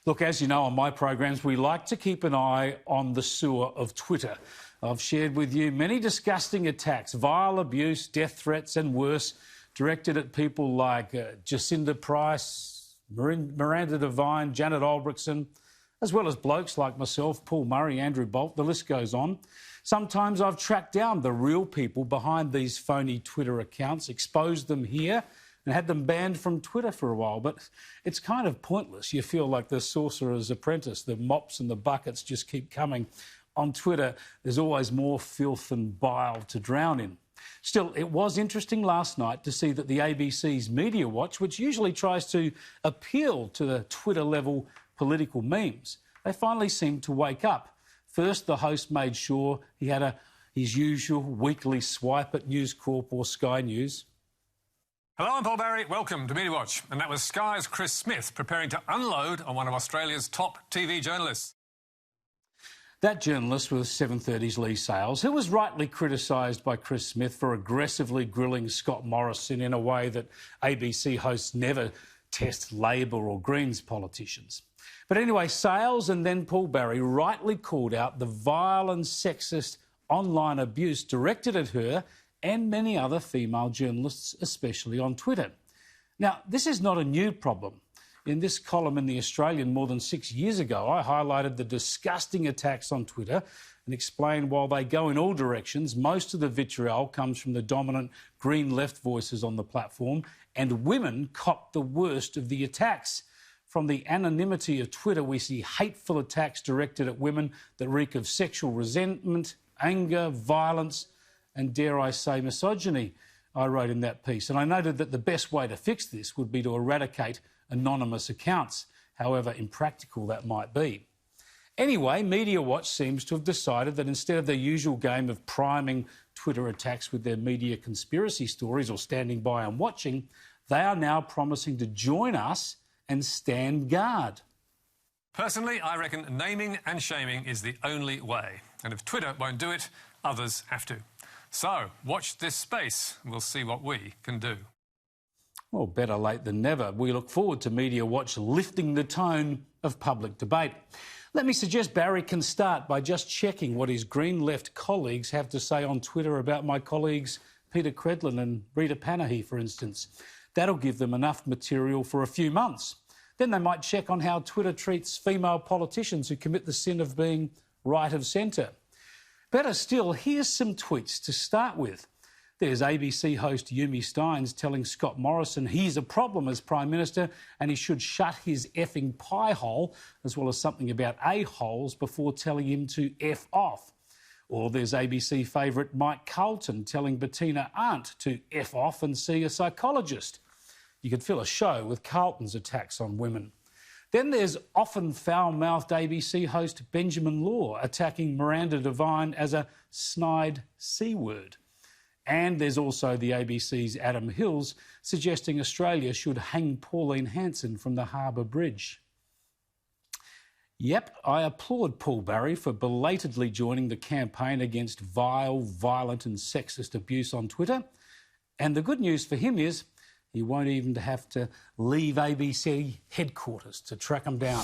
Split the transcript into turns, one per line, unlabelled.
Look, as you know, on my programs, we like to keep an eye on the sewer of Twitter. I've shared with you many disgusting attacks, vile abuse, death threats and worse, directed at people like Jacinda Price, Miranda Devine, Janet Albrechtsen, as well as blokes like myself, Paul Murray, Andrew Bolt, the list goes on. Sometimes I've tracked down the real people behind these phony Twitter accounts, exposed them here and had them banned from Twitter for a while. But it's kind of pointless. You feel like the Sorcerer's Apprentice. The mops and the buckets just keep coming. On Twitter, there's always more filth and bile to drown in. Still, it was interesting last night to see that the ABC's MediaWatch, which usually tries to appeal to the Twitter-level political memes, they finally seemed to wake up. First, the host made sure he had his usual weekly swipe at News Corp or Sky News.
Hello, I'm Paul Barry. Welcome to MediaWatch. And that was Sky's Chris Smith preparing to unload on one of Australia's top TV journalists.
That journalist was 7:30's Leigh Sales, who was rightly criticised by Chris Smith for aggressively grilling Scott Morrison in a way that ABC hosts never test Labor or Greens politicians. But anyway, Sales and then Paul Barry rightly called out the vile and sexist online abuse directed at her and many other female journalists, especially on Twitter. Now, this is not a new problem. In this column in The Australian more than 6 years ago, I highlighted the disgusting attacks on Twitter and explained while they go in all directions, most of the vitriol comes from the dominant green left voices on the platform, and women cop the worst of the attacks. From the anonymity of Twitter, we see hateful attacks directed at women that reek of sexual resentment, anger, violence, and, dare I say, misogyny, I wrote in that piece. And I noted that the best way to fix this would be to eradicate anonymous accounts, however impractical that might be. Anyway, MediaWatch seems to have decided that instead of their usual game of priming Twitter attacks with their media conspiracy stories or standing by and watching, they are now promising to join us and stand guard.
Personally, I reckon naming and shaming is the only way. And if Twitter won't do it, others have to. So, watch this space and we'll see what we can do.
Well, better late than never. We look forward to MediaWatch lifting the tone of public debate. Let me suggest Barry can start by just checking what his Green Left colleagues have to say on Twitter about my colleagues Peter Credlin and Rita Panahi, for instance. That'll give them enough material for a few months. Then they might check on how Twitter treats female politicians who commit the sin of being right of centre. Better still, here's some tweets to start with. There's ABC host Yumi Steins telling Scott Morrison he's a problem as Prime Minister and he should shut his effing pie hole, as well as something about a-holes before telling him to F off. Or there's ABC favourite Mike Carlton telling Bettina Arndt to F off and see a psychologist. You could fill a show with Carlton's attacks on women. Then there's often foul-mouthed ABC host Benjamin Law attacking Miranda Devine as a snide C-word. And there's also the ABC's Adam Hills suggesting Australia should hang Pauline Hanson from the Harbour Bridge. Yep, I applaud Paul Barry for belatedly joining the campaign against vile, violent and sexist abuse on Twitter. And the good news for him is he won't even have to leave ABC headquarters to track them down.